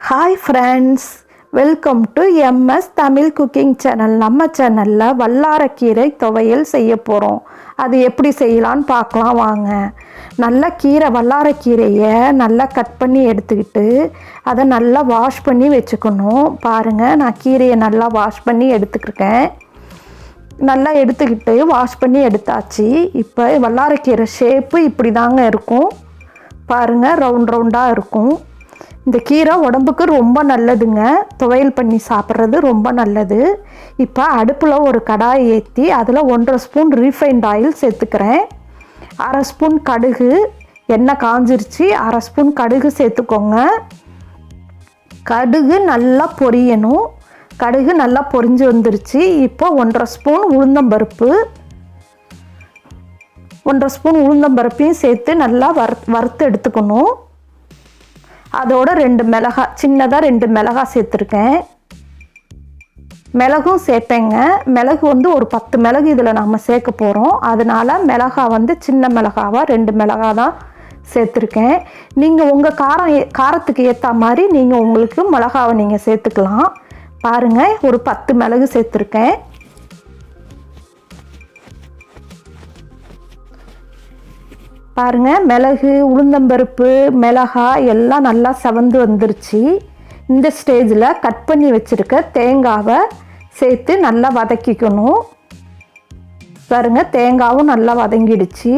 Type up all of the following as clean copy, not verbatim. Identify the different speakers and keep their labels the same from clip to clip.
Speaker 1: Hi friends, welcome to MS Tamil cooking channel. நம்ம சேனலில் வல்லாரக்கீரை துவையல் செய்ய போகிறோம். அது எப்படி செய்யலான்னு பார்க்கலாம் வாங்க. நல்லா வல்லாரக்கீரையை நல்லா கட் பண்ணி எடுத்துக்கிட்டு அதை நல்லா வாஷ் பண்ணி வச்சுக்கணும். பாருங்கள், நான் கீரையை நல்லா வாஷ் பண்ணி எடுத்துக்கிருக்கேன். நல்லா எடுத்துக்கிட்டு வாஷ் பண்ணி எடுத்தாச்சு. இப்போ வல்லாரக்கீரை ஷேப்பு இப்படி தாங்க இருக்கும். பாருங்கள், ரவுண்டாக இருக்கும். இந்த கீரை உடம்புக்கு ரொம்ப நல்லதுங்க. துவையல் பண்ணி சாப்பிட்றது ரொம்ப நல்லது. இப்போ அடுப்பில் ஒரு கடாயை ஏற்றி அதில் 1.5 ஸ்பூன் ரீஃபைண்ட் ஆயில் சேர்த்துக்கிறேன். 1/2 ஸ்பூன் கடுகு, எண்ணெய் காஞ்சிருச்சு. 1/2 ஸ்பூன் கடுகு சேர்த்துக்கோங்க. கடுகு நல்லா பொரியணும். கடுகு நல்லா பொரிஞ்சு வந்துருச்சு. இப்போ 1.5 ஸ்பூன் உளுந்தம்பருப்பு, 1.5 ஸ்பூன் உளுந்தம்பருப்பையும் சேர்த்து நல்லா வறுத்து எடுத்துக்கணும். அதோட 2 மிளகாய், சின்னதாக 2 மிளகாய் சேர்த்துருக்கேன். மிளகும் சேர்ப்பேங்க. மிளகு ஒரு 10 மிளகு இதில் நம்ம சேர்க்க போகிறோம். அதனால் மிளகாய் சின்ன மிளகாவாக 2 மிளகாய் தான் சேர்த்துருக்கேன். நீங்கள் உங்கள் காரத்துக்கு ஏற்ற மாதிரி நீங்கள் உங்களுக்கு மிளகாவை நீங்கள் சேர்த்துக்கலாம். பாருங்கள், ஒரு 10 மிளகு சேர்த்துருக்கேன். பாருங்கள், மிளகு, உளுந்தம்பருப்பு, மிளகாய் எல்லாம் நல்லா செவந்து வந்துருச்சு. இந்த ஸ்டேஜில் கட் பண்ணி வச்சுருக்க தேங்காவை சேர்த்து நல்லா வதக்கிக்கணும். பாருங்கள், தேங்காவும் நல்லா வதங்கிடுச்சு.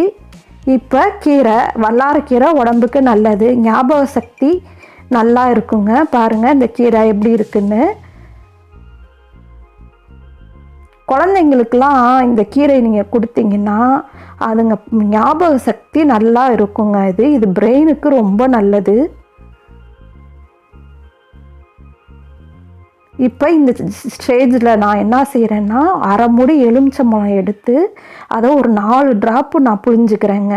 Speaker 1: இப்போ வல்லாரக்கீரை உடம்புக்கு நல்லது, ஞாபக சக்தி நல்லா இருக்குங்க. பாருங்கள் இந்த கீரை எப்படி இருக்குன்னு. குழந்தைங்களுக்கெல்லாம் இந்த கீரை நீங்கள் கொடுத்தீங்கன்னா அதுங்க ஞாபக சக்தி நல்லா இருக்குங்க. இது பிரெயினுக்கு ரொம்ப நல்லது. இப்போ இந்த ஸ்டேஜில் நான் என்ன செய்கிறேன்னா, 1/2 மூடி எலுமிச்சம்பழம் எடுத்து அதை ஒரு 4 ட்ராப்பு நான் புழிஞ்சுக்கிறேங்க.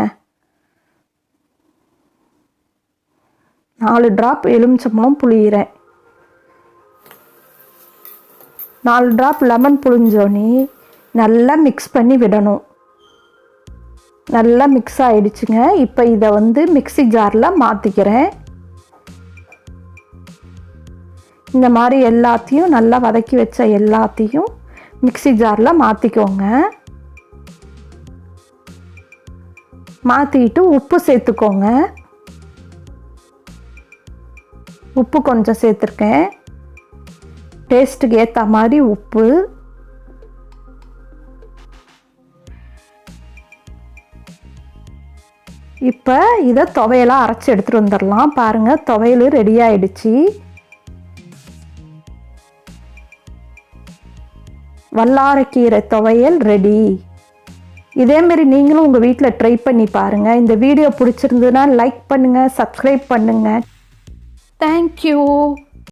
Speaker 1: 4 ட்ராப் எலுமிச்சம்பழம் புழியிறேன். 4 ட்ராப் லெமன் புழிஞ்சோன்னே நல்லா மிக்ஸ் பண்ணி விடணும். நல்லா மிக்ஸ் ஆகிடுச்சுங்க. இப்போ இதை மிக்ஸி ஜாரில் மாற்றிக்கிறேன். இந்த மாதிரி எல்லாத்தையும் நல்லா வதக்கி வச்ச எல்லாத்தையும் மிக்ஸி ஜாரில் மாற்றிக்கோங்க. மாற்றிக்கிட்டு உப்பு சேர்த்துக்கோங்க. உப்பு கொஞ்சம் சேர்த்துருக்கேன். டேஸ்ட்டுக்கு ஏற்ற மாதிரி உப்பு. இப்போ இதை துவையலாக அரைச்சி எடுத்துகிட்டு வந்துடலாம். பாருங்கள், துவையல் ரெடி ஆகிடுச்சு. வல்லாரக்கீரை துவையல் ரெடி. இதேமாரி நீங்களும் உங்கள் வீட்டில் ட்ரை பண்ணி பாருங்கள். இந்த வீடியோ பிடிச்சிருந்ததுன்னா லைக் பண்ணுங்கள், சப்ஸ்கிரைப் பண்ணுங்கள். தேங்க்யூ.